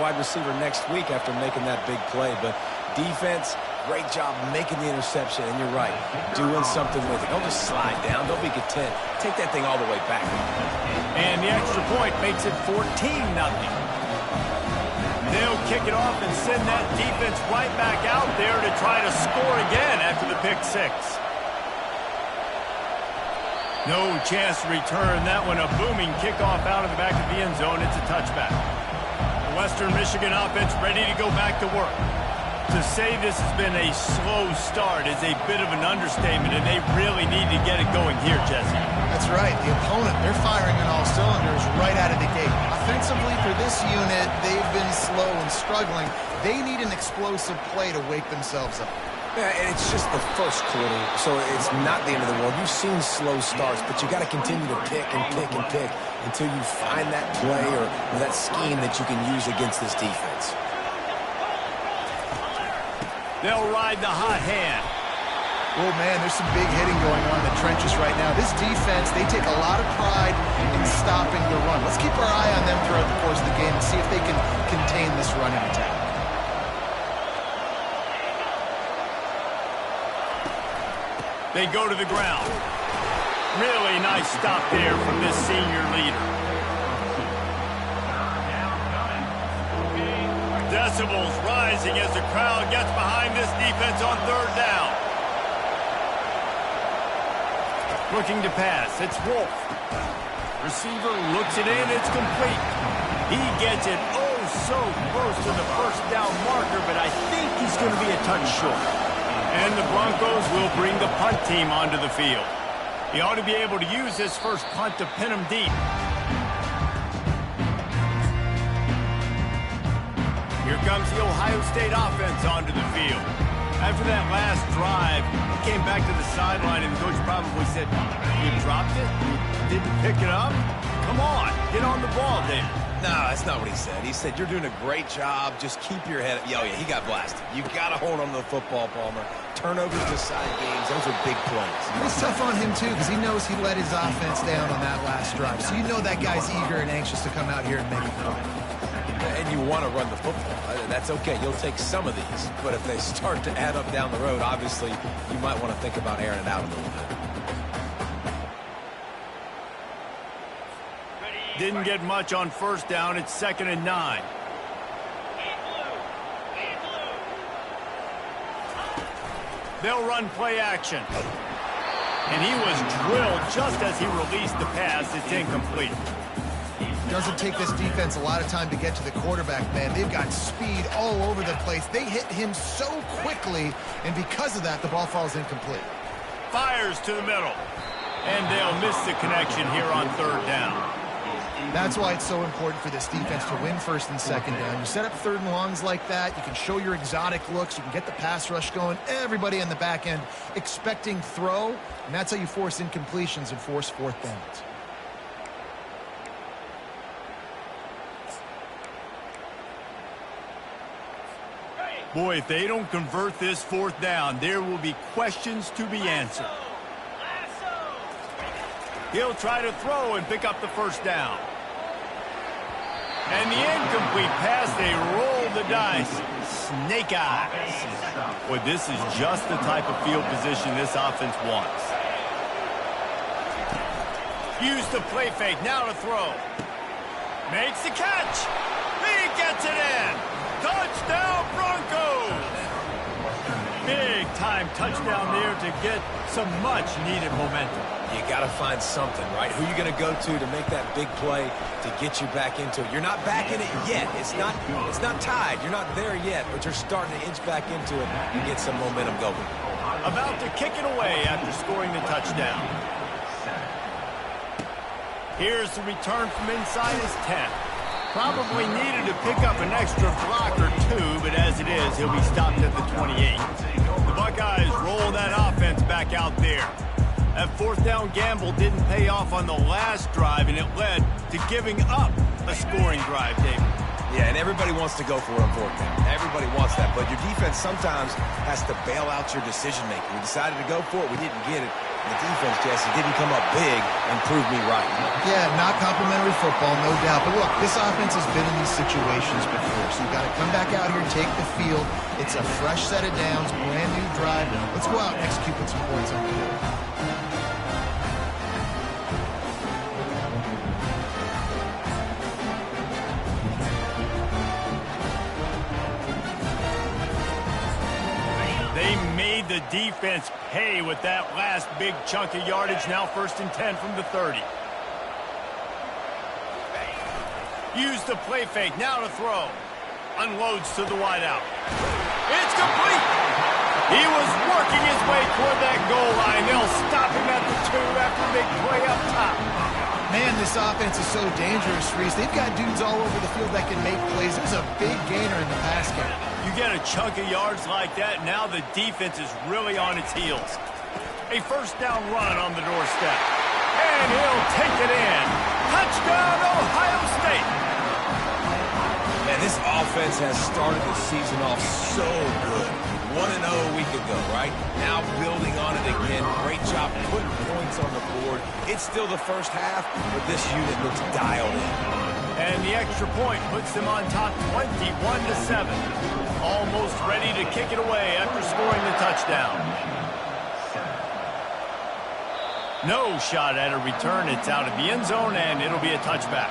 wide receiver next week after making that big play. But defense, great job making the interception. And you're right, doing something with it. Don't just slide down. Don't be content. Take that thing all the way back. And the extra point makes it 14-0. They'll kick it off and send that defense right back out there to try to score again after the pick six. No chance to return that one. A booming kickoff out of the back of the end zone. It's a touchback. The Western Michigan offense ready to go back to work. To say this has been a slow start is a bit of an understatement, and they really need to get it going here, Jesse. That's right. The opponent, they're firing on all cylinders right out of the gate. Offensively, for this unit, they've been slow and struggling. They need an explosive play to wake themselves up. Yeah, and it's just the first quarter, so it's not the end of the world. You've seen slow starts, but you got to continue to pick and pick and pick until you find that play or that scheme that you can use against this defense. They'll ride the hot hand. Oh, man, there's some big hitting going on in the trenches right now. This defense, they take a lot of pride in stopping the run. Let's keep our eye on them throughout the course of the game and see if they can contain this running attack. They go to the ground. Really nice stop there from this senior leader. Decibels rising as the crowd gets behind this defense on third down. Looking to pass. It's Wolf. Receiver looks it in. It's complete. He gets it oh so close to the first down marker, but I think he's going to be a touch short. And the Broncos will bring the punt team onto the field. He ought to be able to use this first punt to pin him deep. Here comes the Ohio State offense onto the field. After that last drive, he came back to the sideline, and the coach probably said, "You dropped it? You didn't pick it up? Come on, get on the ball, David." No, that's not what he said. He said, "You're doing a great job. Just keep your head up." Oh, yeah, he got blasted. You got to hold on to the football, Palmer. Turnovers decide games. Those are big plays. It's tough on him, too, because he knows he let his offense down on that last drive. So you know that guy's eager and anxious to come out here and make a play. And you want to run the football. That's okay. You'll take some of these. But if they start to add up down the road, obviously, you might want to think about airing it out a little bit. Didn't get much on first down. It's 2nd and 9. They'll run play action. And he was drilled just as he released the pass. It's incomplete. Doesn't take this defense a lot of time to get to the quarterback, man. They've got speed all over the place. They hit him so quickly, and because of that, the ball falls incomplete. Fires to the middle. And they'll miss the connection here on third down. That's why it's so important for this defense to win first and second down. You set up third and longs like that. You can show your exotic looks. You can get the pass rush going. Everybody on the back end expecting throw, and that's how you force incompletions and force fourth downs. Boy, if they don't convert this fourth down, there will be questions to be answered. He'll try to throw and pick up the first down. And the incomplete pass, they roll the dice. Snake eyes. Boy, this is just the type of field position this offense wants. Use the play fake, now to throw. Makes the catch. He gets it in. Touchdown, Broncos! Big-time touchdown there to get some much-needed momentum. You got to find something, right? Who are you going to go to make that big play to get you back into it? You're not back in it yet. It's not tied. You're not there yet, but you're starting to inch back into it and get some momentum going. About to kick it away after scoring the touchdown. Here's the return from inside his 10. Probably needed to pick up an extra block or two, but as it is, he'll be stopped at the 28. The Buckeyes roll that offense back out there. That fourth down gamble didn't pay off on the last drive, and it led to giving up a scoring drive, David. Yeah, and everybody wants to go for it on fourth down. Everybody wants that, but your defense sometimes has to bail out your decision-making. We decided to go for it. We didn't get it. The defense, Jesse, didn't come up big and prove me right. Yeah, not complimentary football, no doubt. But look, this offense has been in these situations before, so take the field. It's a fresh set of downs, brand new drive. Let's go out and execute with some points on the board. They made the defense pay with that last big chunk of yardage. Now 1st and 10 from the 30. Use the play fake. Now to throw. Unloads to the wideout. It's complete. He was working his way toward that goal line. They'll stop him at the 2 after a big play up top. Man, this offense is so dangerous, Reese. They've got dudes all over the field that can make plays. There's a big gainer in the pass game. You get a chunk of yards like that, now the defense is really on its heels. A 1st down run on the doorstep. And he'll take it in. Touchdown, Ohio State. Man, this offense has started the season off so good. 1-0 a week ago, right? Now building on it again. Great job putting points on the board. It's still the first half, but this unit looks dialed in. And the extra point puts them on top 21-7. Almost ready to kick it away after scoring the touchdown. No shot at a return. It's out of the end zone, and it'll be a touchback.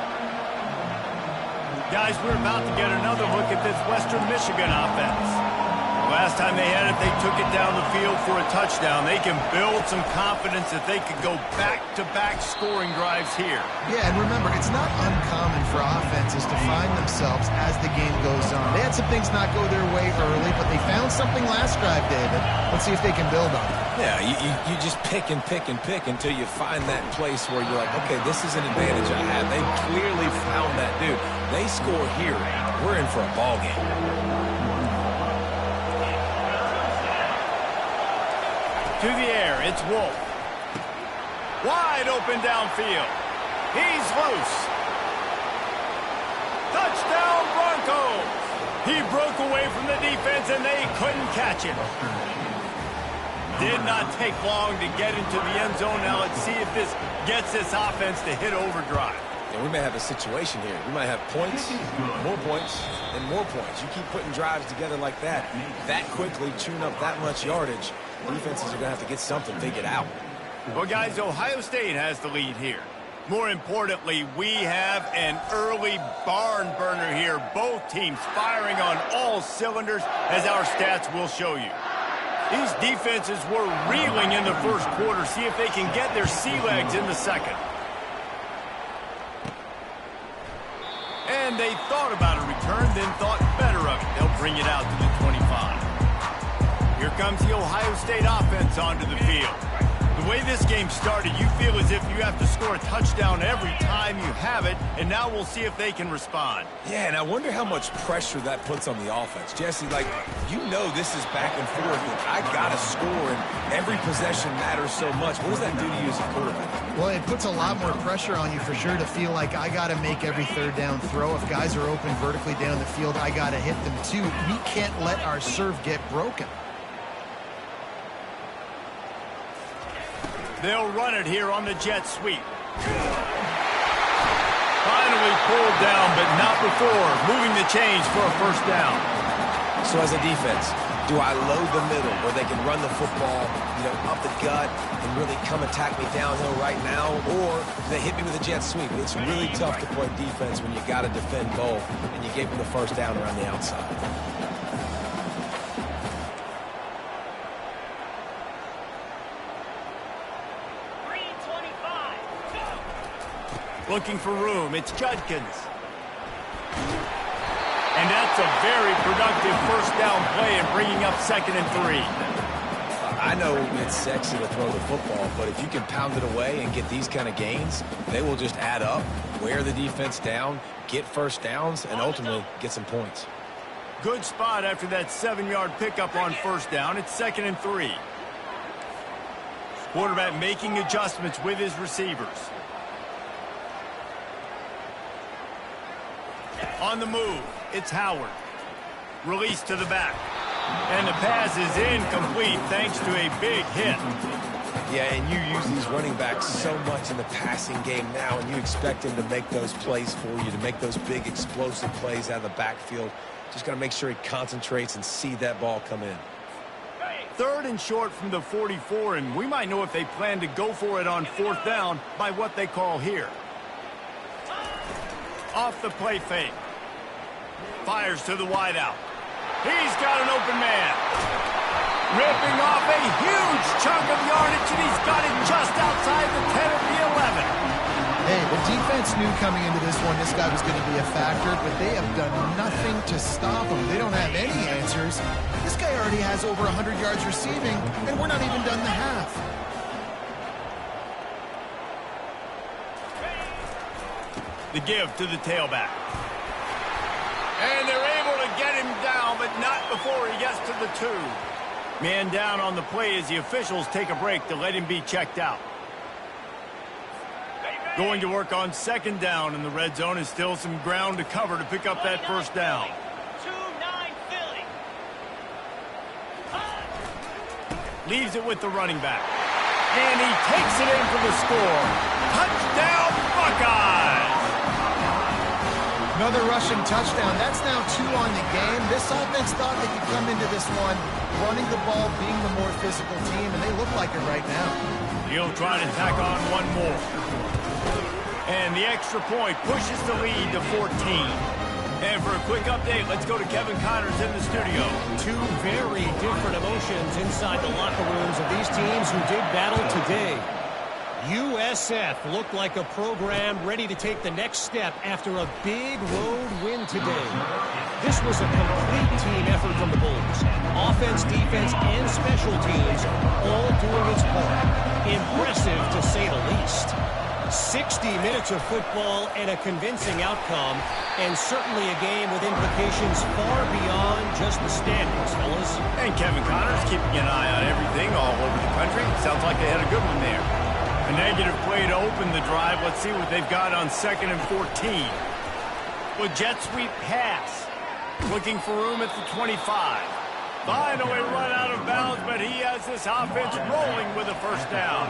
Guys, we're about to get another look at this Western Michigan offense. Last time they had it, they took it down the field for a touchdown. They can build some confidence that they could go back-to-back scoring drives here. Yeah, and remember, it's not uncommon for offenses to find themselves as the game goes on. They had some things not go their way early, but they found something last drive, David. Let's see if they can build on it. Yeah, you just pick and pick and pick until you find that place where you're like, okay, this is an advantage I have. They clearly found that dude. They score here. We're in for a ball game. To the air, it's Wolf. Wide open downfield. He's loose. Touchdown, Broncos. He broke away from the defense, and they couldn't catch him. Did not take long to get into the end zone. Now let's see if this gets this offense to hit overdrive. Yeah, we may have a situation here. We might have points, and more points. You keep putting drives together like that quickly, tune up that much yardage. Defenses are going to have to get something figured out. Well, guys, Ohio State has the lead here. More importantly, we have an early barn burner here. Both teams firing on all cylinders, as our stats will show you. These defenses were reeling in the first quarter. See if they can get their sea legs in the second. And they thought about a return, then thought better of it. They'll bring it out to the 25. Here comes the Ohio State offense onto the field. The way this game started, you feel as if you have to score a touchdown every time you have it, and now we'll see if they can respond. Yeah, and I wonder how much pressure that puts on the offense. Jesse, like, you know this is back and forth, and I got to score, and every possession matters so much. What does that do to you as a quarterback? Well, it puts a lot more pressure on you for sure to feel like I got to make every 3rd down throw. If guys are open vertically down the field, I got to hit them too. We can't let our serve get broken. They'll run it here on the jet sweep. Finally pulled down, but not before moving the chains for a 1st down. So as a defense, do I load the middle where they can run the football, up the gut and really come attack me downhill right now, or do they hit me with a jet sweep? It's really tough to play defense when you got to defend both, and you gave them the 1st down around the outside. Looking for room. It's Judkins. And that's a very productive 1st down play and bringing up 2nd and 3. I know it's sexy to throw the football, but if you can pound it away and get these kind of gains, they will just add up, wear the defense down, get 1st downs, and ultimately get some points. Good spot after that 7-yard pickup on 1st down. It's 2nd and 3. Quarterback making adjustments with his receivers. On the move, it's Howard. Release to the back. And the pass is incomplete thanks to a big hit. Yeah, and you use these running backs so much in the passing game now, and you expect him to make those plays for you, to make those big explosive plays out of the backfield. Just got to make sure he concentrates and see that ball come in. 3rd and short from the 44, and we might know if they plan to go for it on 4th down by what they call here. Off the play fake. Fires to the wideout. He's got an open man. Ripping off a huge chunk of yardage, and he's got it just outside the 10 of the 11. Hey, the defense knew coming into this one this guy was going to be a factor, but they have done nothing to stop him. They don't have any answers. This guy already has over 100 yards receiving, and we're not even done the half. The give to the tailback. And they're able to get him down, but not before he gets to the 2. Man down on the play as the officials take a break to let him be checked out. Going to work on 2nd down, and the red zone is still some ground to cover to pick up that 1st down. 2-9 Philly. Leaves it with the running back. And he takes it in for the score. Touchdown, Buckeyes! Another rushing touchdown. That's now 2 on the game. This offense thought they could come into this one running the ball, being the more physical team, and they look like it right now. He'll try to tack on one more. And the extra point pushes the lead to 14. And for a quick update, let's go to Kevin Connors in the studio. 2 very different emotions inside the locker rooms of these teams who did battle today. USF looked like a program ready to take the next step after a big road win today. This was a complete team effort from the Bulls. Offense, defense, and special teams all doing its part. Impressive, to say the least. 60 minutes of football and a convincing outcome, and certainly a game with implications far beyond just the standings, fellas. And Kevin Connors keeping an eye on everything all over the country. Sounds like they had a good one there. A negative play to open the drive. Let's see what they've got on 2nd and 14. With jet sweep pass. Looking for room at the 25. Finally run out of bounds, but he has this offense rolling with a 1st down.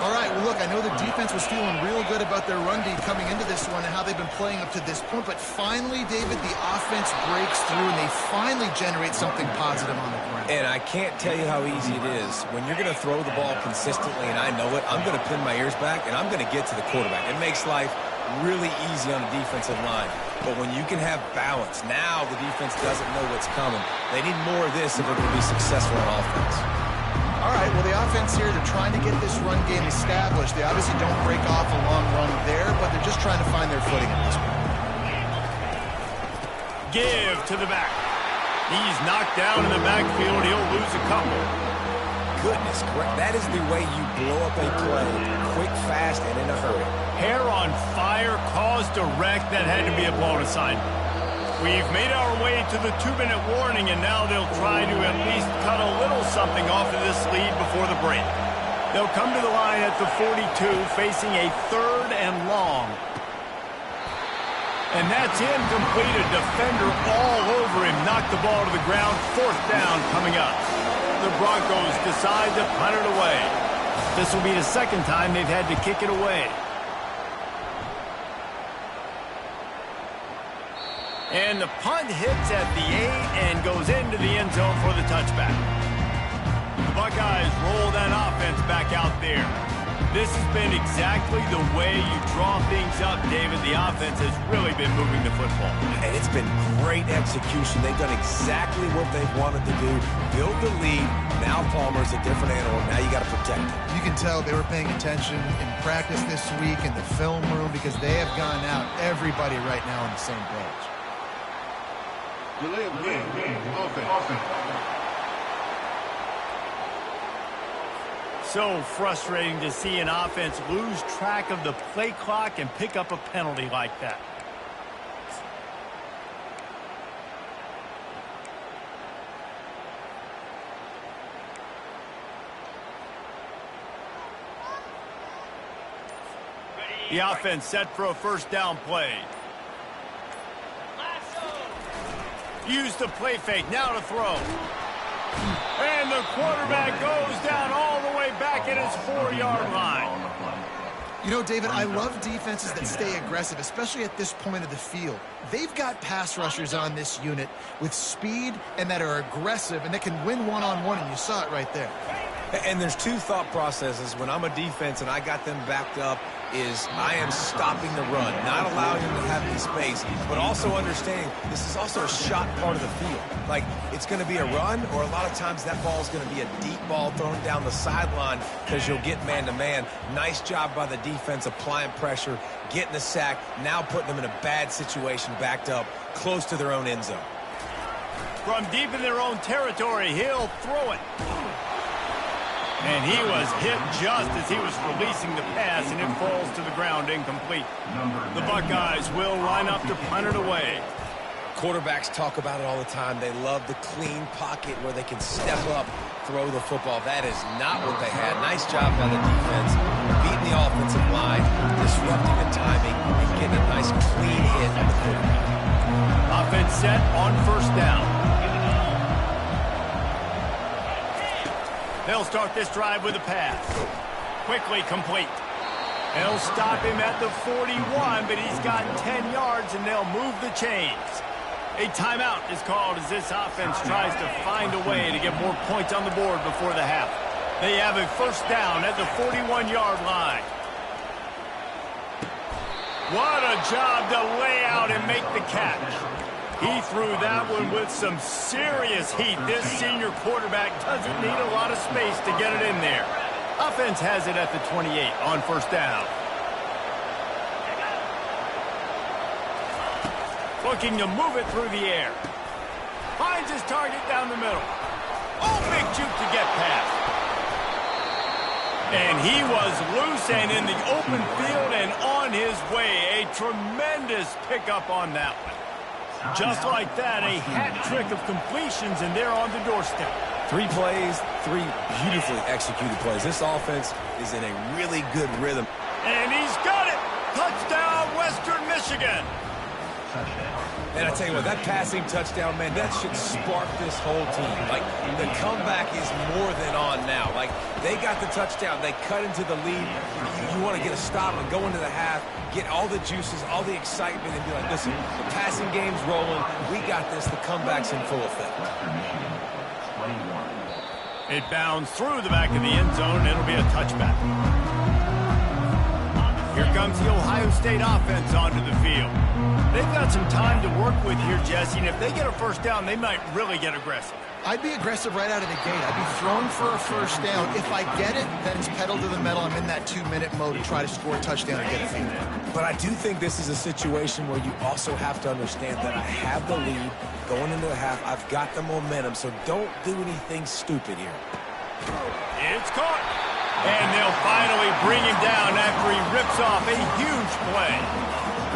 All right, well, look, I know the defense was feeling real good about their run D coming into this one and how they've been playing up to this point, but finally, David, the offense breaks through and they finally generate something positive on the ground. And I can't tell you how easy it is. When you're going to throw the ball consistently, and I know it, I'm going to pin my ears back, and I'm going to get to the quarterback. It makes life really easy on the defensive line. But when you can have balance, now the defense doesn't know what's coming. They need more of this if they're going to be successful on offense. All right, well, the offense here, they're trying to get this run game established. They obviously don't break off a long run there, but they're just trying to find their footing at this point. Give to the back. He's knocked down in the backfield. He'll lose a couple. Goodness, correct. That is the way you blow up a play. Quick, fast, and in a hurry. Hair on fire, caused a wreck. That had to be a blown assignment. We've made our way to the 2-minute warning, and now they'll try to at least cut a little something off of this lead before the break. They'll come to the line at the 42, facing a 3rd and long. And that's incomplete. A defender all over him. Knocked the ball to the ground. 4th down coming up. The Broncos decide to punt it away. This will be the 2nd time they've had to kick it away. And the punt hits at the 8 and goes into the end zone for the touchback. The Buckeyes roll that offense back out there. This has been exactly the way you draw things up, David. The offense has really been moving the football. And it's been great execution. They've done exactly what they've wanted to do. Build the lead. Now Palmer's a different animal. Now you got to protect him. You can tell they were paying attention in practice this week in the film room because they have gone out, everybody right now on the same page. So frustrating to see an offense lose track of the play clock and pick up a penalty like that. The offense set for a 1st down play. Use the play fake, now to throw. And the quarterback goes down all the way back at his 4-yard line. You know, David, I love defenses that stay aggressive, especially at this point of the field. They've got pass rushers on this unit with speed and that are aggressive and that can win one-on-one, and you saw it right there. And there's two thought processes when I'm a defense and I got them backed up is I am stopping the run, not allowing them to have any space, but also understanding this is also a shot part of the field. Like, it's going to be a run, or a lot of times that ball is going to be a deep ball thrown down the sideline because you'll get man-to-man. Nice job by the defense applying pressure, getting the sack, now putting them in a bad situation backed up close to their own end zone. From deep in their own territory, he'll throw it. And he was hit just as he was releasing the pass, and it falls to the ground incomplete. The Buckeyes will line up to punt it away. Quarterbacks talk about it all the time. They love the clean pocket where they can step up, throw the football. That is not what they had. Nice job by the defense, beating the offensive line, disrupting the timing, and getting a nice clean hit on the quarterback. Offense set on first down. They'll start this drive with a pass. Quickly complete. They'll stop him at the 41, but he's got 10 yards, and they'll move the chains. A timeout is called as this offense tries to find a way to get more points on the board before the half. They have a first down at the 41-yard line. What a job to lay out and make the catch. He threw that one with some serious heat. This senior quarterback doesn't need a lot of space to get it in there. Offense has it at the 28 on first down. Looking to move it through the air. Finds his target down the middle. Oh, big juke to get past. And he was loose and in the open field and on his way. A tremendous pickup on that one. Just like that, a hat trick of completions, and they're on the doorstep. 3 plays, 3 beautifully executed plays. This offense is in a really good rhythm. And he's got it! Touchdown, Western Michigan! And I tell you what, that passing touchdown, man, that should spark this whole team. Like, the comeback is more than on now. Like, they got the touchdown. They cut into the lead. You want to get a stop and go into the half, get all the juices, all the excitement, and be like, listen, the passing game's rolling. We got this. The comeback's in full effect. It bounds through the back of the end zone. It'll be a touchback. Here comes the Ohio State offense onto the field. They've got some time to work with here, Jesse, and if they get a first down, they might really get aggressive. I'd be aggressive right out of the gate. I'd be throwing for a first down. If I get it, then it's pedal to the metal. I'm in that 2-minute mode to try to score a touchdown and get a field. But I do think this is a situation where you also have to understand that I have the lead going into the half. I've got the momentum, so don't do anything stupid here. It's caught. And they'll finally bring him down after he rips off a huge play.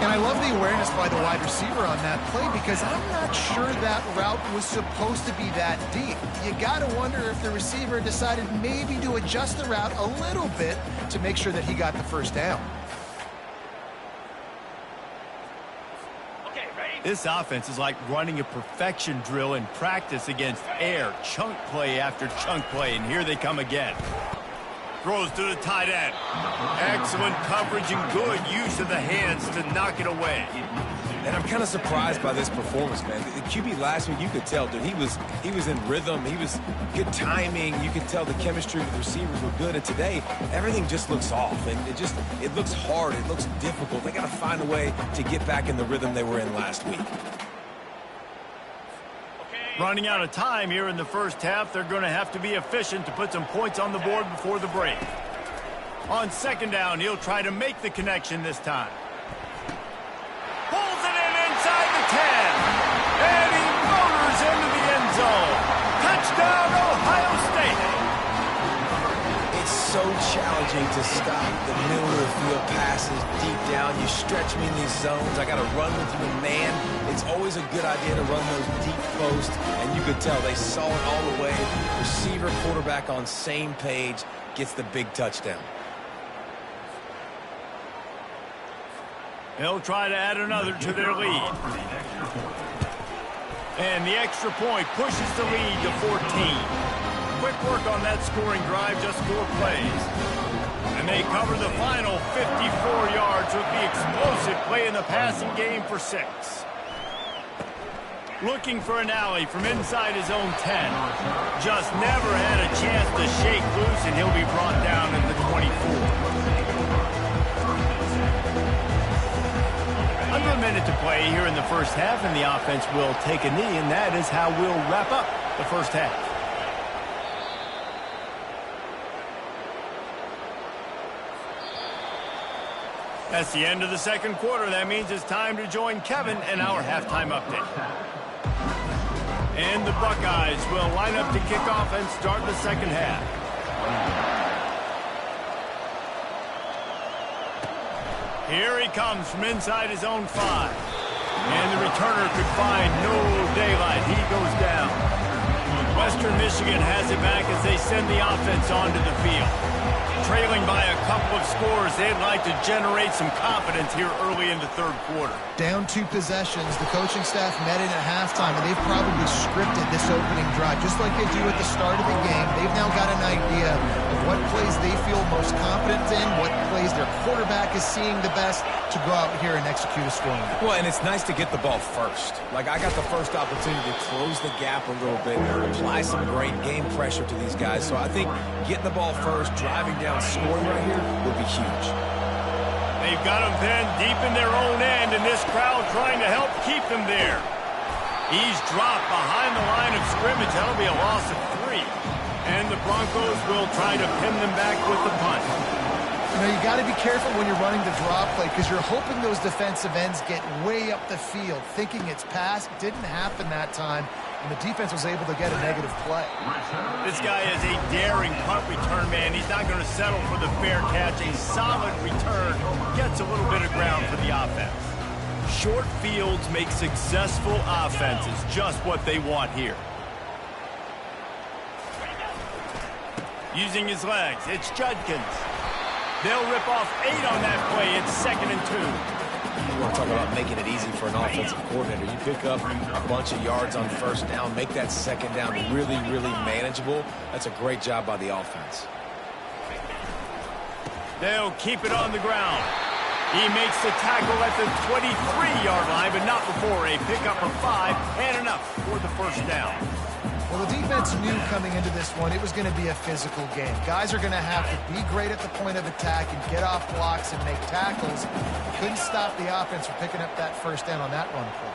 And I love the awareness by the wide receiver on that play because I'm not sure that route was supposed to be that deep. You got to wonder if the receiver decided maybe to adjust the route a little bit to make sure that he got the first down. This offense is like running a perfection drill in practice against air, chunk play after chunk play, and here they come again. Throws to the tight end. Excellent coverage and good use of the hands to knock it away. And I'm kind of surprised by this performance, man. The QB last week, you could tell, dude, he was in rhythm. He was good timing. You could tell the chemistry with the receivers were good. And today, everything just looks off. And it looks hard. It looks difficult. They got to find a way to get back in the rhythm they were in last week. Running out of time here in the first half, they're going to have to be efficient to put some points on the board before the break. On second down, he'll try to make the connection this time. Pulls it in inside the 10. And he motors into the end zone. Touchdown, Ohio State. It's so challenging to stop the middle of the field passes deep down. You stretch me in these zones. I got to run with you in man. It's always a good idea to run those deep posts, and you could tell they saw it all the way. Receiver, quarterback on same page, gets the big touchdown. They'll try to add another to their lead. And the extra point pushes the lead to 14. Quick work on that scoring drive, just 4 plays. And they cover the final 54 yards with the explosive play in the passing game for 6. Looking for an alley from inside his own 10. Just never had a chance to shake loose, and he'll be brought down at the 24. Under a minute to play here in the first half, and the offense will take a knee, and that is how we'll wrap up the first half. That's the end of the second quarter. That means it's time to join Kevin in our halftime update. And the Buckeyes will line up to kick off and start the second half. Here he comes from inside his own 5. And the returner could find no daylight. He goes down. Western Michigan has it back as they send the offense onto the field. Trailing by a couple of scores, they'd like to generate some confidence here early in the third quarter. Down 2 possessions, the coaching staff met in at halftime, and they've probably scripted this opening drive, just like they do at the start of the game. They've now got an idea of what plays they feel most confident in, what plays their quarterback is seeing the best to go out here and execute a scoring. Well, and it's nice to get the ball first. Like, I got the first opportunity to close the gap a little bit, apply some great game pressure to these guys. So I think getting the ball first, driving down, scoring right here would be huge. They've got them pinned deep in their own end, and this crowd trying to help keep them there. He's dropped behind the line of scrimmage. That'll be a loss of 3. And the Broncos will try to pin them back with the punt. You know, you got to be careful when you're running the draw play because you're hoping those defensive ends get way up the field, thinking it's pass. It didn't happen that time, and the defense was able to get a negative play. This guy is a daring punt return man. He's not going to settle for the fair catch. A solid return gets a little bit of ground for the offense. Short fields make successful offenses just what they want here. Using his legs, it's Judkins. They'll rip off 8 on that play. It's 2nd and 2. You want to talk about making it easy for an offensive coordinator. You pick up a bunch of yards on first down, make that second down really, really manageable. That's a great job by the offense. They'll keep it on the ground. He makes the tackle at the 23-yard line, but not before a pickup of 5 and enough for the first down. Well, the defense knew coming into this one it was going to be a physical game. Guys are going to have to be great at the point of attack and get off blocks and make tackles. Couldn't stop the offense from picking up that first down on that run play.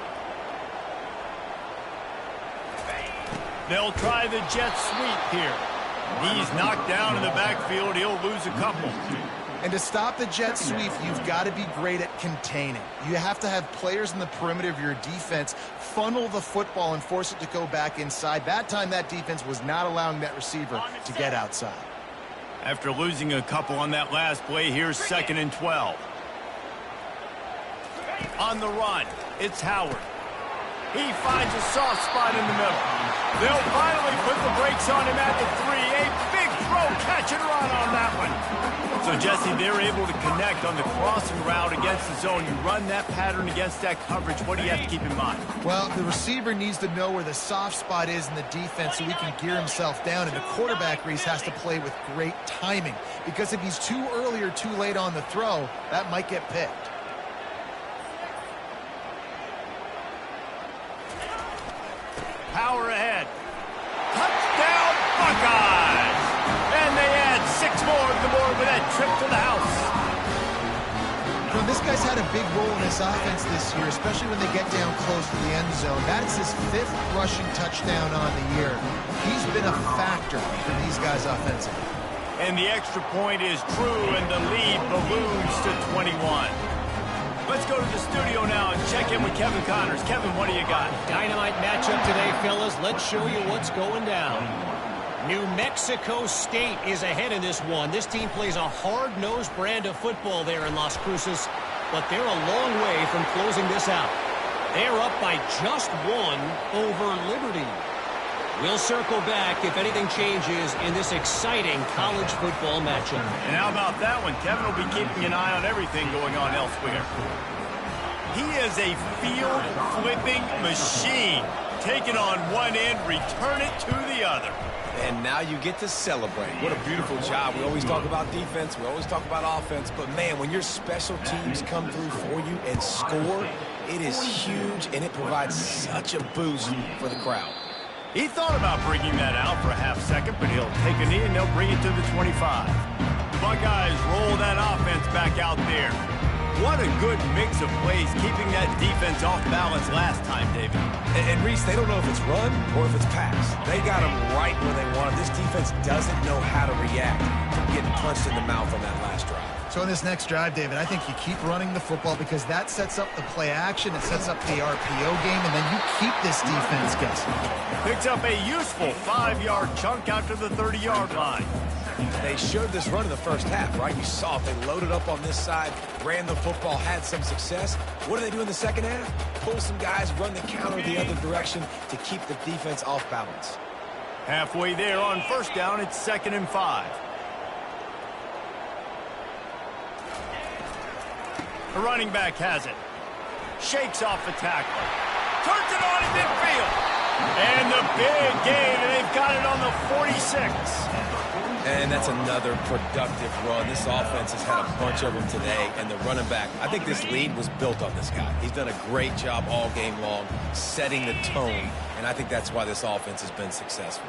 They'll try the jet sweep here. He's knocked down in the backfield. He'll lose a couple. And to stop the jet sweep, you've got to be great at containing. You have to have players in the perimeter of your defense funnel the football and force it to go back inside. That time, that defense was not allowing that receiver to get outside. After losing a couple on that last play, here's 2nd and 12. On the run, it's Howard. He finds a soft spot in the middle. They'll finally put the brakes on him at the 3. A big throw, catch and run on that one. So, Jesse, they're able to connect on the crossing route against the zone. You run that pattern against that coverage. What do you have to keep in mind? Well, the receiver needs to know where the soft spot is in the defense so he can gear himself down. And the quarterback, Reese, has to play with great timing. Because if he's too early or too late on the throw, that might get picked. Power ahead. Touchdown, Buckeyes! And they add 6 more to the board with that trip to the house. You know, this guy's had a big role in this offense this year, especially when they get down close to the end zone. That's his 5th rushing touchdown on the year. He's been a factor for these guys offensively. And the extra point is true, and the lead balloons to 21. Let's go to the studio now and check in with Kevin Connors. Kevin, what do you got? Dynamite matchup today, fellas. Let's show you what's going down. New Mexico State is ahead in this one. This team plays a hard-nosed brand of football there in Las Cruces, but they're a long way from closing this out. They're up by just 1 over Liberty. We'll circle back if anything changes in this exciting college football matchup. And how about that one? Kevin will be keeping an eye on everything going on elsewhere. He is a field-flipping machine. take it on one end, return it to the other. And now you get to celebrate. What a beautiful job. We always talk about defense. We always talk about offense. But, man, when your special teams come through for you and score, it is huge, and it provides such a boost for the crowd. He thought about bringing that out for a half second, but he'll take a knee and they'll bring it to the 25. The Buckeyes roll that offense back out there. What a good mix of plays, keeping that defense off balance last time, David. And Reese, they don't know if it's run or if it's pass. They got them right where they want them. This defense doesn't know how to react from getting punched in the mouth on that last drive. So in this next drive, David, I think you keep running the football because that sets up the play action, it sets up the RPO game, and then you keep this defense guessing. Picks up a useful 5-yard chunk out to the 30-yard line. They showed this run in the first half, right? You saw it. They loaded up on this side, ran the football, had some success. What do they do in the second half? Pull some guys, run the counter the other direction to keep the defense off balance. Halfway there on first down, it's 2nd and 5. The running back has it. Shakes off the tackle. Turns it on in midfield. And the big gain, and they've got it on the 46. And that's another productive run. This offense has had a bunch of them today, and the running back, I think this lead was built on this guy. He's done a great job all game long, setting the tone, and I think that's why this offense has been successful.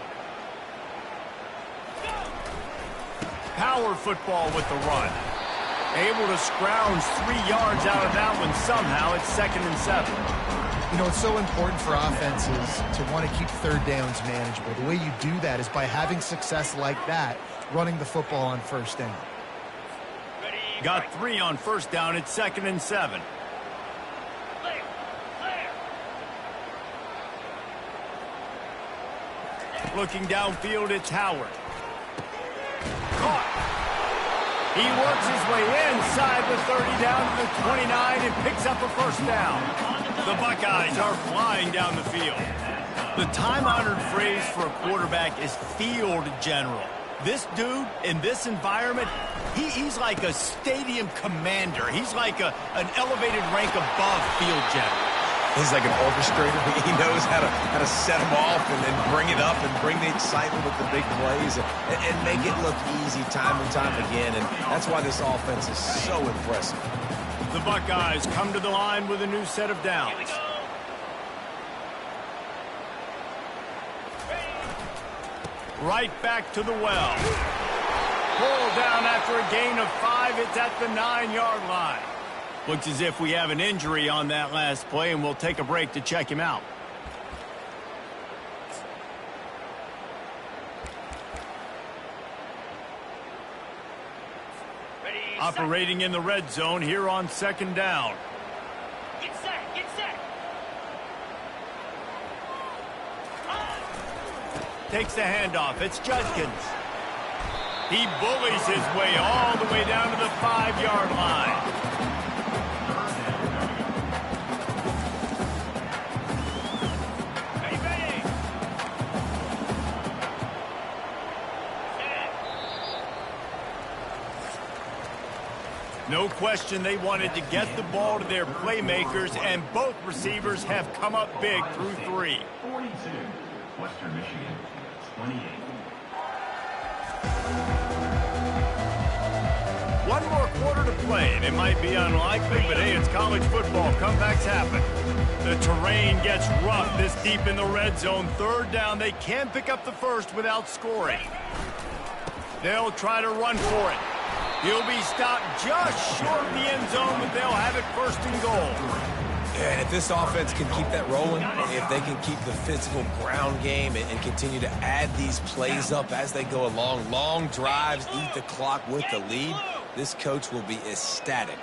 Power football with the run. Able to scrounge 3 yards out of that one somehow. It's 2nd and 7. You know, it's so important for offenses to want to keep third downs manageable. The way you do that is by having success like that, running the football on first down. Got 3 on first down. It's 2nd and 7. Looking downfield, it's Howard. Caught. He works his way inside the 30 down to the 29 and picks up a first down. The Buckeyes are flying down the field. The time-honored phrase for a quarterback is field general. This dude, in this environment, he's like a stadium commander. He's like an elevated rank above field general. He's like an orchestrator. He knows how to set them off and then bring it up and bring the excitement with the big plays and make it look easy time and time again. And that's why this offense is so impressive. The Buckeyes come to the line with a new set of downs. Right back to the well. Pulled down after a gain of 5. It's at the 9-yard line. Looks as if we have an injury on that last play, and we'll take a break to check him out. Operating in the red zone here on 2nd down. Get set, get set. Takes the handoff. It's Judkins. He bullies his way all the way down to the 5-yard line. No question they wanted to get the ball to their playmakers, and both receivers have come up big through 3. 42, Western Michigan, 28. One more quarter to play, and it might be unlikely, but hey, it's college football. Comebacks happen. The terrain gets rough this deep in the red zone. 3rd down, they can pick up the first without scoring. They'll try to run for it. He'll be stopped just short of the end zone, but they'll have it 1st and goal. And if this offense can keep that rolling, if they can keep the physical ground game and continue to add these plays up as they go along, long drives, eat the clock with the lead, this coach will be ecstatic.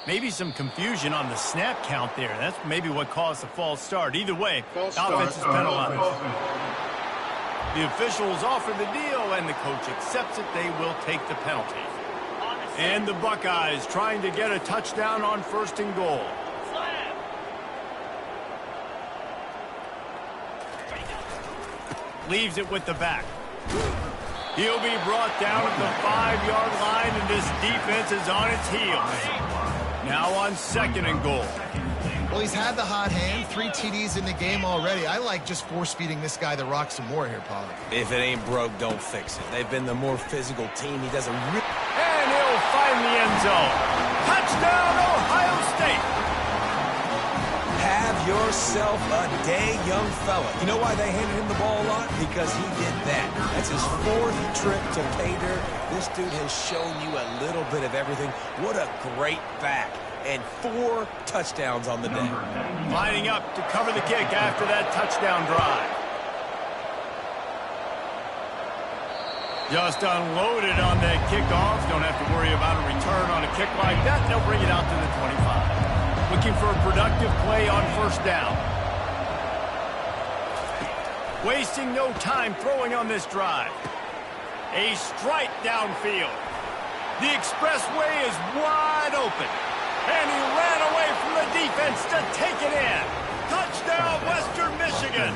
Maybe some confusion on the snap count there. That's maybe what caused the false start. Either way, offense is penalized. The officials offer the deal, and the coach accepts it. They will take the penalty. And the Buckeyes trying to get a touchdown on 1st and goal. leaves it with the back. He'll be brought down at the 5-yard line, and this defense is on its heels. Now on 2nd and goal. Well, he's had the hot hand, 3 TDs in the game already. I like just force-feeding this guy the rock some more here, Polly. If it ain't broke, don't fix it. They've been the more physical team. He doesn't really... And he'll find the end zone. Touchdown, Ohio State. Have yourself a day, young fella. You know why they handed him the ball a lot? Because he did that. That's his 4th trip to pay dirt. This dude has shown you a little bit of everything. What a great back. And 4 touchdowns on the day. Lining up to cover the kick after that touchdown drive. Just unloaded on that kickoff. Don't have to worry about a return on a kick like that. They'll bring it out to the 25. Looking for a productive play on 1st down. Wasting no time throwing on this drive. A strike downfield. The expressway is wide open. And he ran away from the defense to take it in. Touchdown, Western Michigan.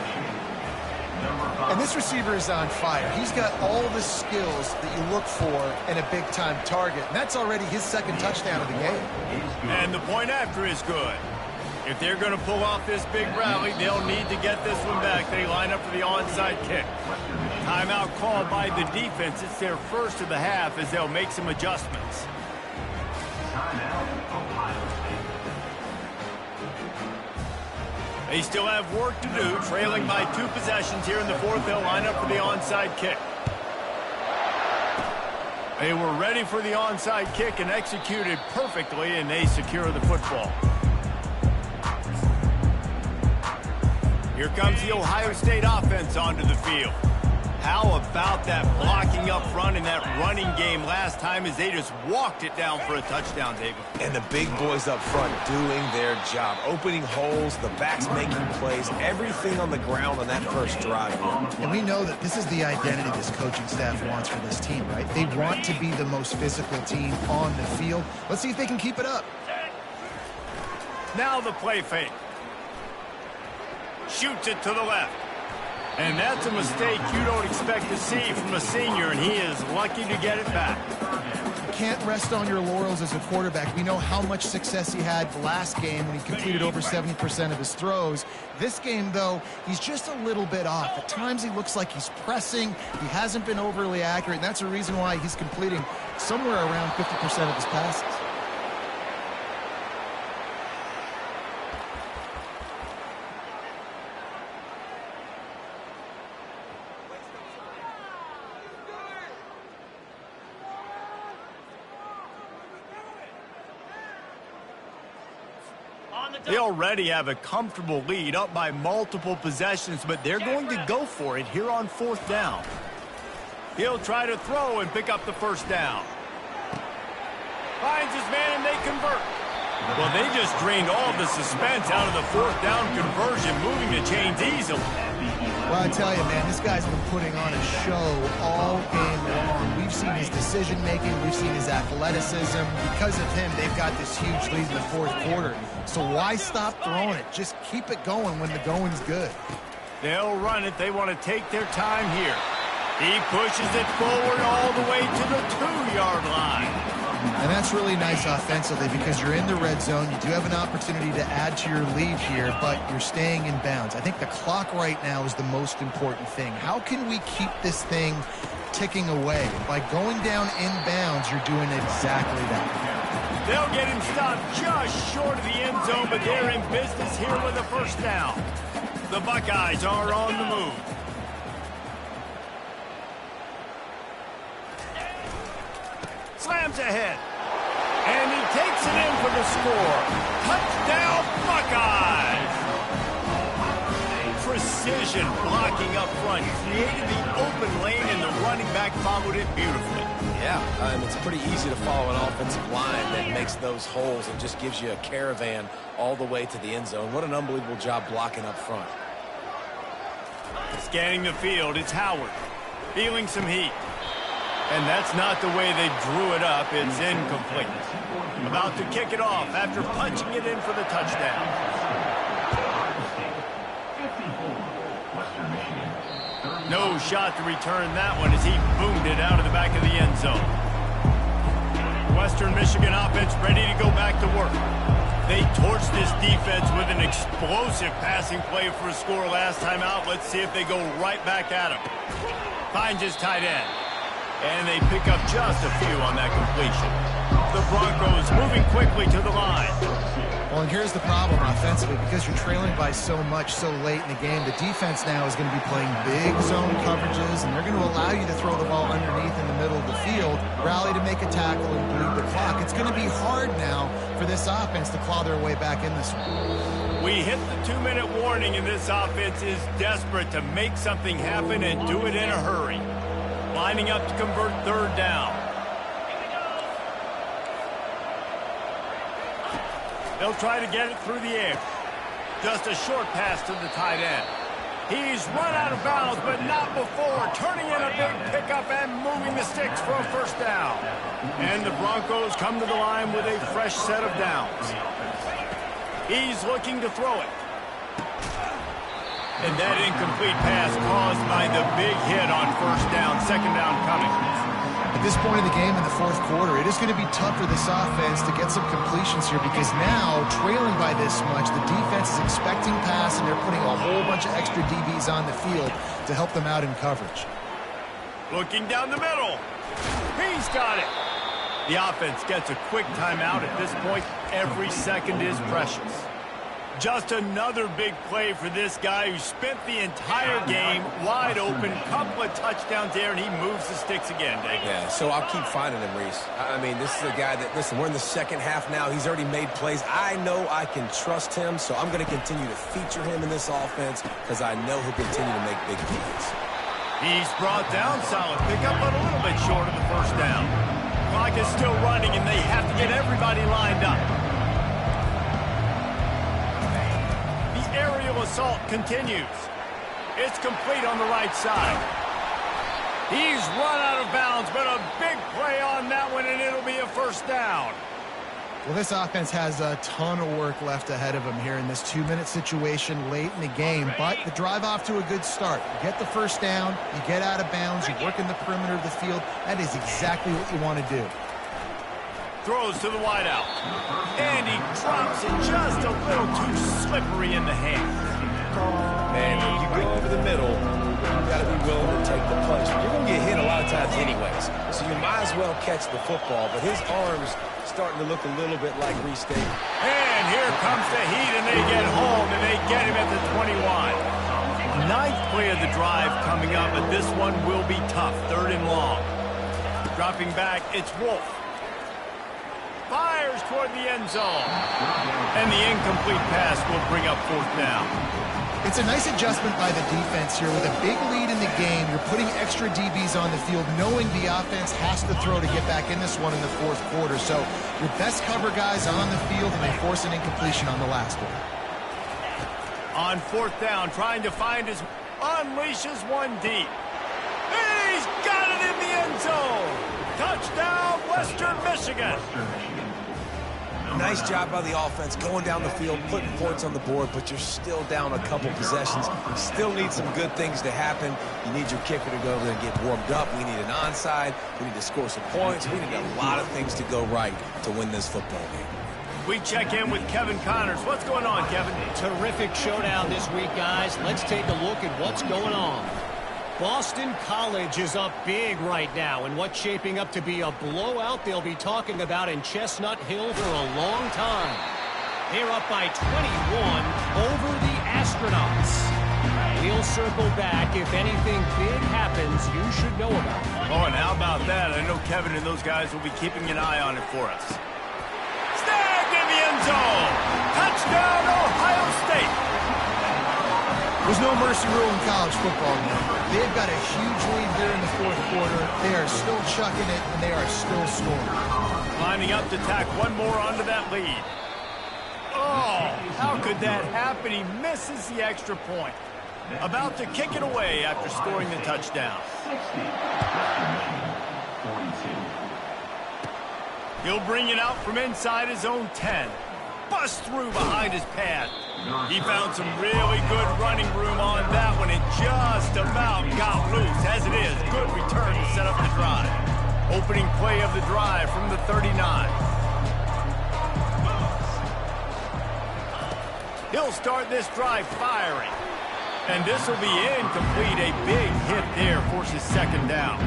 And this receiver is on fire. He's got all the skills that you look for in a big-time target. And that's already his 2nd touchdown of the game. And the point after is good. If they're going to pull off this big rally, they'll need to get this one back. They line up for the onside kick. Timeout called by the defense. It's their 1st of the half as they'll make some adjustments. They still have work to do, trailing by 2 possessions here in the 4th. They'll line up for the onside kick. They were ready for the onside kick and executed perfectly, and they secure the football. Here comes the Ohio State offense onto the field. How about that blocking up front in that running game last time as they just walked it down for a touchdown, David? And the big boys up front doing their job. Opening holes, the backs making plays, everything on the ground on that 1st drive. And we know that this is the identity this coaching staff wants for this team, right? They want to be the most physical team on the field. Let's see if they can keep it up. Now the play fake. Shoots it to the left. And that's a mistake you don't expect to see from a senior, and he is lucky to get it back. You can't rest on your laurels as a quarterback. We know how much success he had last game when he completed over 70% of his throws. This game, though, he's just a little bit off. At times he looks like he's pressing. He hasn't been overly accurate, and that's a reason why he's completing somewhere around 50% of his passes. They already have a comfortable lead, up by multiple possessions, but they're going to go for it here on 4th down. He'll try to throw and pick up the 1st down. Finds his man and they convert. Well, they just drained all the suspense out of the 4th down conversion, moving the chains easily. Well, I tell you, man, this guy's been putting on a show all game long. We've seen his decision-making. We've seen his athleticism. Because of him, they've got this huge lead in the 4th quarter. So why stop throwing it? Just keep it going when the going's good. They'll run it. They want to take their time here. He pushes it forward all the way to the 2-yard line. And that's really nice offensively because you're in the red zone. You do have an opportunity to add to your lead here, but you're staying in bounds. I think the clock right now is the most important thing. How can we keep this thing ticking away? By going down in bounds, you're doing exactly that. They'll get him stopped just short of the end zone, but they're in business here with a 1st down. The Buckeyes are on the move. Slams ahead. And he takes it in for the score. Touchdown, Buckeyes! Precision blocking up front. Created the open lane, and the running back followed it beautifully. Yeah, it's pretty easy to follow an offensive line that makes those holes and just gives you a caravan all the way to the end zone. What an unbelievable job blocking up front. Scanning the field, it's Howard. Feeling some heat. And that's not the way they drew it up. It's incomplete. About to kick it off after punching it in for the touchdown. 54, Western Michigan, 30 No shot to return that one as he boomed it out of the back of the end zone. Western Michigan offense ready to go back to work. They torched this defense with an explosive passing play for a score last time out. Let's see if they go right back at him. Finds his tight end. And they pick up just a few on that completion. The Broncos moving quickly to the line. Well, and here's the problem offensively. Because you're trailing by so much so late in the game, the defense now is going to be playing big zone coverages, and they're going to allow you to throw the ball underneath in the middle of the field, rally to make a tackle, and bleed the clock. It's going to be hard now for this offense to claw their way back in this one. We hit the 2-minute warning, and this offense is desperate to make something happen and do it in a hurry. Lining up to convert third down. They'll try to get it through the air. Just a short pass to the tight end. He's run out of bounds, but not before. Turning in a big pickup and moving the sticks for a first down. And the Broncos come to the line with a fresh set of downs. He's looking to throw it. And that incomplete pass caused by the big hit on first down. Second down coming. At this point in the game in the fourth quarter, it is going to be tough for this offense to get some completions here because now, trailing by this much, the defense is expecting pass and they're putting a whole bunch of extra DBs on the field to help them out in coverage. Looking down the middle. He's got it. The offense gets a quick timeout at this point. Every second is precious. Just another big play for this guy who spent the entire game wide open. Couple of touchdowns there, and he moves the sticks again, Dave. Yeah, so I'll keep finding him, Reese. I mean, this is a guy that, listen, we're in the second half now. He's already made plays. I know I can trust him, so I'm going to continue to feature him in this offense because I know he'll continue to make big plays. He's brought down, solid pickup, but a little bit short of the first down. Clock is still running, and they have to get everybody lined up. Aerial assault continues. It's complete on the right side. He's run out of bounds, but a big play on that one, and it'll be a first down. Well, this offense has a ton of work left ahead of them here in this 2-minute situation late in the game, but the drive off to a good start. You get the first down, you get out of bounds, you work in the perimeter of the field. That is exactly what you want to do. Throws to the wideout. And he drops it just a little too slippery in the hands. Man, when you go over the middle, you've got to be willing to take the punch. You're going to get hit a lot of times anyways, so you might as well catch the football. But his arm's starting to look a little bit like Reese Davis. And here comes the heat, and they get home, and they get him at the 21. Ninth play of the drive coming up, but this one will be tough. Third and long. Dropping back, it's Wolf. Fires toward the end zone. And the incomplete pass will bring up fourth down. It's a nice adjustment by the defense here. With a big lead in the game, you're putting extra DBs on the field, knowing the offense has to throw to get back in this one in the fourth quarter. So your best cover guys on the field, and they force an incompletion on the last one. On fourth down, trying to find his... Unleashes one deep. He's got it in the end zone. Touchdown, Western Michigan. Nice job by the offense going down the field, putting points on the board, but you're still down a couple possessions. You still need some good things to happen. You need your kicker to go over there and get warmed up. We need an onside. We need to score some points. We need a lot of things to go right to win this football game. We check in with Kevin Connors. What's going on, Kevin? Terrific showdown this week, guys. Let's take a look at what's going on. Boston College is up big right now in what's shaping up to be a blowout they'll be talking about in Chestnut Hill for a long time. They're up by 21 over the Astronauts. We'll circle back. If anything big happens, you should know about it. Oh, and how about that? I know Kevin and those guys will be keeping an eye on it for us. Snagged in the end zone. Touchdown, Ohio State. There's no mercy rule in college football now. They've got a huge lead here in the fourth quarter. They are still chucking it, and they are still scoring. Lining up to tack one more onto that lead. Oh, how could that happen? He misses the extra point. About to kick it away after scoring the touchdown. He'll bring it out from inside his own 10. Bust through behind his pad. He found some really good running room on that one and just about got loose. As it is, good return to set up the drive. Opening play of the drive from the 39. He'll start this drive firing. And this will be incomplete. A big hit there forces second down.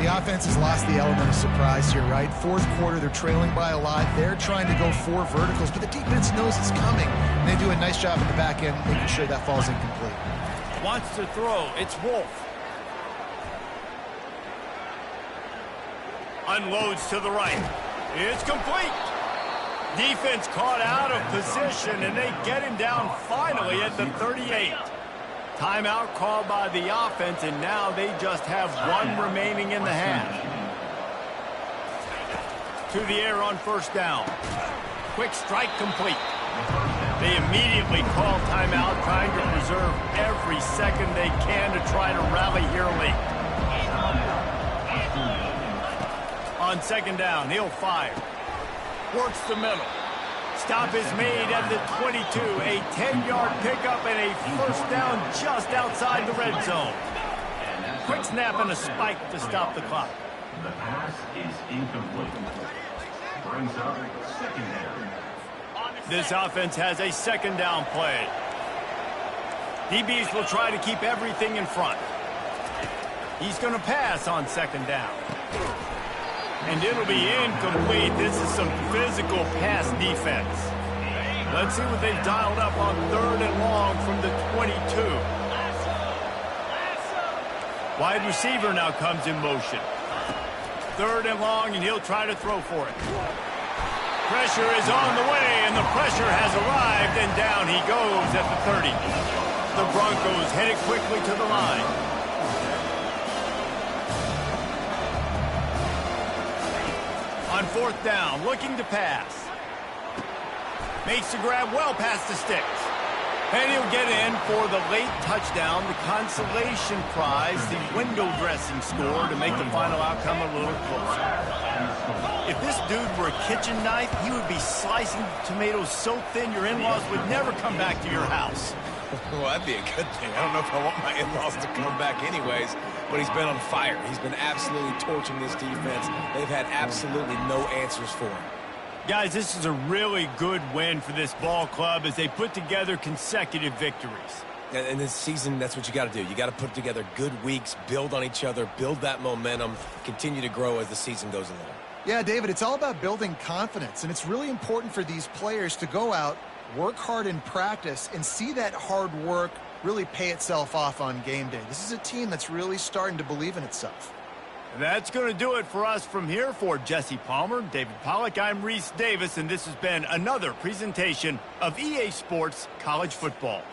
The offense has lost the element of surprise here, right? Fourth quarter, they're trailing by a lot. They're trying to go 4 verticals, but the defense knows it's coming. And they do a nice job at the back end making sure that falls incomplete. Wants to throw. It's Wolf. Unloads to the right. It's complete. Defense caught out of position, and they get him down finally at the 38. Timeout called by the offense, and now they just have 1 remaining in the half. To the air on first down. Quick strike complete. They immediately call timeout, trying to preserve every second they can to try to rally here late. On second down, he'll fire. Works the middle. Stop is made at the 22. A 10-yard pickup and a first down just outside the red zone. Quick snap and a spike to stop the clock. The pass is incomplete. Brings up second down. This offense has a second down play. DBs will try to keep everything in front. He's going to pass on second down. And it'll be incomplete. This is some physical pass defense. Let's see what they've dialed up on third and long from the 22. Wide receiver now comes in motion. Third and long, and he'll try to throw for it. Pressure is on the way, and the pressure has arrived, and down he goes at the 30. The Broncos headed quickly to the line. On fourth down, looking to pass. Makes the grab well past the sticks. And he'll get in for the late touchdown, the consolation prize, the window dressing score to make the final outcome a little closer. If this dude were a kitchen knife, he would be slicing tomatoes so thin your in-laws would never come back to your house. Well, that'd be a good thing. I don't know if I want my in-laws to come back anyways, but he's been on fire. He's been absolutely torching this defense. They've had absolutely no answers for him. Guys, this is a really good win for this ball club as they put together consecutive victories. And this season, that's what you got to do. You got to put together good weeks, build on each other, build that momentum, continue to grow as the season goes along. Yeah, David, it's all about building confidence, and it's really important for these players to go out, work hard in practice, and see that hard work really pay itself off on game day. This is a team that's really starting to believe in itself. And that's going to do it for us from here. For Jesse Palmer, David Pollack, I'm Reese Davis, and this has been another presentation of EA Sports College Football.